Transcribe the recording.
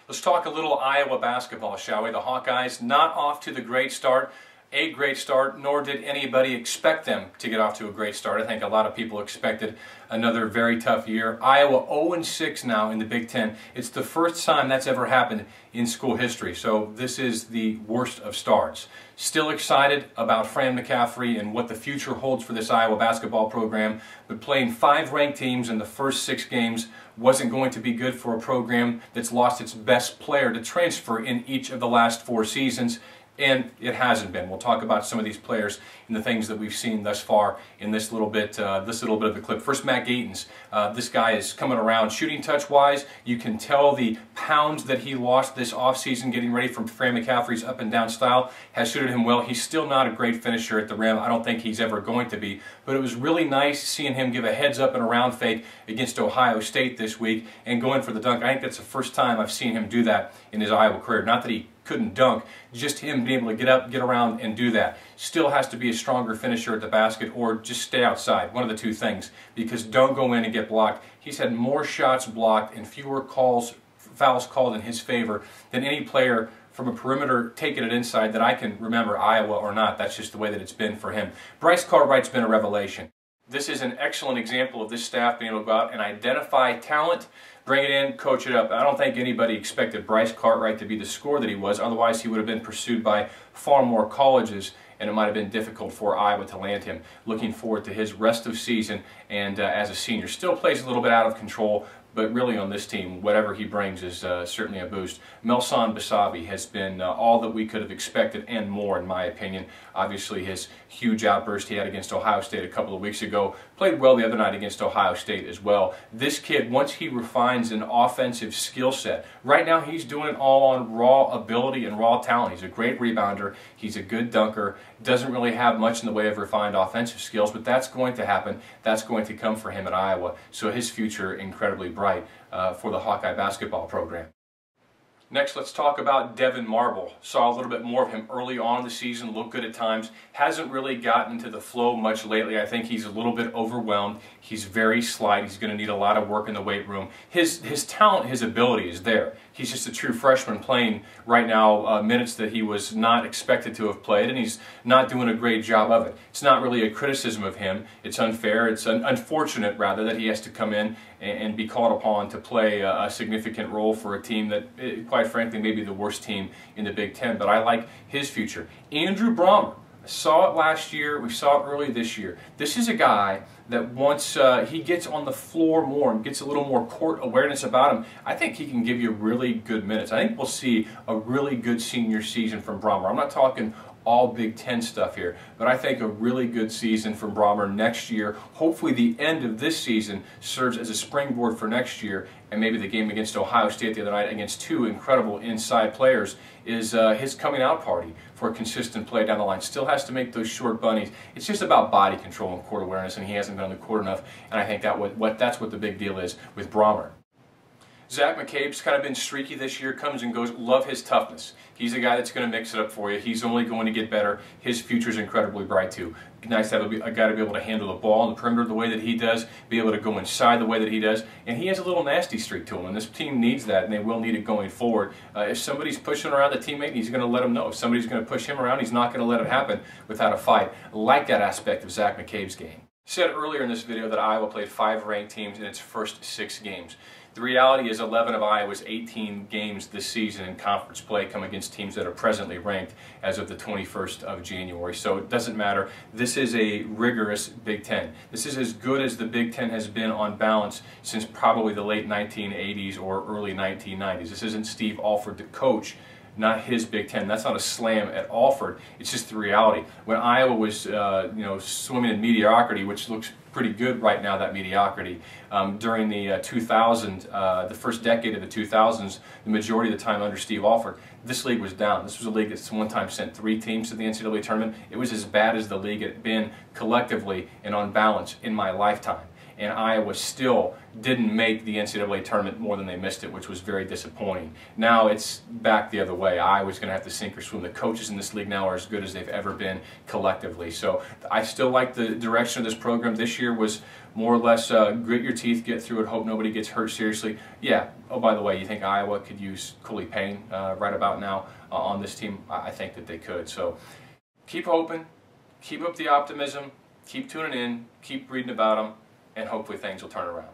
Let's talk a little Iowa basketball, shall we? The Hawkeyes not off to the great start, nor did anybody expect them to get off to a great start. I think a lot of people expected another very tough year. Iowa 0-6 now in the Big Ten. It's the first time that's ever happened in school history, so this is the worst of starts. Still excited about Fran McCaffrey and what the future holds for this Iowa basketball program, but playing 5 ranked teams in the first 6 games wasn't going to be good for a program that's lost its best player to transfer in each of the last 4 seasons. And it hasn't been. We'll talk about some of these players and the things that we've seen thus far in this little bit of the clip. First, Matt Gatens. This guy is coming around shooting touch-wise. You can tell the pounds that he lost this offseason getting ready from Fran McCaffrey's up and down style has suited him well. He's still not a great finisher at the rim. I don't think he's ever going to be. But it was really nice seeing him give a heads-up and around fake against Ohio State this week and go in for the dunk. I think that's the first time I've seen him do that in his Iowa career. Not that he couldn't dunk, just him being able to get up, get around, and do that. Still has to be a stronger finisher at the basket or just stay outside, one of the two things, because don't go in and get blocked. He's had more shots blocked and fewer fouls called in his favor than any player from a perimeter taking it inside that I can remember, Iowa or not. That's just the way that it's been for him. Bryce Cartwright's been a revelation. This is an excellent example of this staff being able to go out and identify talent, bring it in, coach it up. I don't think anybody expected Bryce Cartwright to be the scorer that he was. Otherwise, he would have been pursued by far more colleges, and it might have been difficult for Iowa to land him. Looking forward to his rest of season and as a senior. Still plays a little bit out of control, but really on this team, whatever he brings is certainly a boost. Melson Basavi has been all that we could have expected and more, in my opinion. Obviously, his huge outburst he had against Ohio State a couple of weeks ago played well the other night against Ohio State as well. This kid, once he refines an offensive skill set, right now he's doing it all on raw ability and raw talent. He's a great rebounder. He's a good dunker. Doesn't really have much in the way of refined offensive skills, but that's going to happen. That's going to come for him at Iowa. So his future incredibly bright for the Hawkeye basketball program. Next, let's talk about Devin Marble. Saw a little bit more of him early on in the season, looked good at times. Hasn't really gotten into the flow much lately. I think he's a little bit overwhelmed. He's very slight. He's going to need a lot of work in the weight room. His talent, his ability is there. He's just a true freshman playing right now minutes that he was not expected to have played, and he's not doing a great job of it. It's not really a criticism of him. It's unfair. It's unfortunate, rather, that he has to come in and be called upon to play a significant role for a team that, quite frankly, may be the worst team in the Big Ten. But I like his future. Andrew Brommer. I saw it last year. We saw it early this year. This is a guy that once he gets on the floor more and gets a little more court awareness about him, I think he can give you really good minutes. I think we'll see a really good senior season from Brommer. I'm not talking all Big Ten stuff here, but I think a really good season from Brommer next year. Hopefully the end of this season serves as a springboard for next year, and maybe the game against Ohio State the other night against 2 incredible inside players is his coming out party for a consistent play down the line. Still has to make those short bunnies. It's just about body control and court awareness, and he hasn't been on the court enough, and I think that's what the big deal is with Brommer. Zach McCabe's kind of been streaky this year, comes and goes. Love his toughness. He's a guy that's going to mix it up for you. He's only going to get better. His future's incredibly bright too. Nice to have a guy to be able to handle the ball on the perimeter the way that he does, be able to go inside the way that he does, and he has a little nasty streak to him, and this team needs that, and they will need it going forward. If somebody's pushing around the teammate, he's going to let him know. If somebody's going to push him around, he's not going to let it happen without a fight. I like that aspect of Zach McCabe's game. Said earlier in this video that Iowa played 5 ranked teams in its first 6 games. The reality is 11 of Iowa's 18 games this season in conference play come against teams that are presently ranked as of the 21st of January. So it doesn't matter. This is a rigorous Big Ten. This is as good as the Big Ten has been on balance since probably the late 1980s or early 1990s. This isn't Steve Alford, the coach, not his Big Ten. That's not a slam at Alford. It's just the reality. When Iowa was, swimming in mediocrity, which looks pretty good right now, that mediocrity, during the the first decade of the 2000s, the majority of the time under Steve Alford, this league was down. This was a league that one time sent 3 teams to the NCAA tournament. It was as bad as the league had been collectively and on balance in my lifetime. and Iowa still didn't make the NCAA tournament more than they missed it, which was very disappointing. Now it's back the other way. Iowa's going to have to sink or swim. The coaches in this league now are as good as they've ever been collectively. So I still like the direction of this program. This year was more or less grit your teeth, get through it, hope nobody gets hurt seriously. Yeah, oh, by the way, you think Iowa could use Cooley Payne right about now on this team? I think that they could. So keep hoping, keep up the optimism, keep tuning in, keep reading about them, and hopefully things will turn around.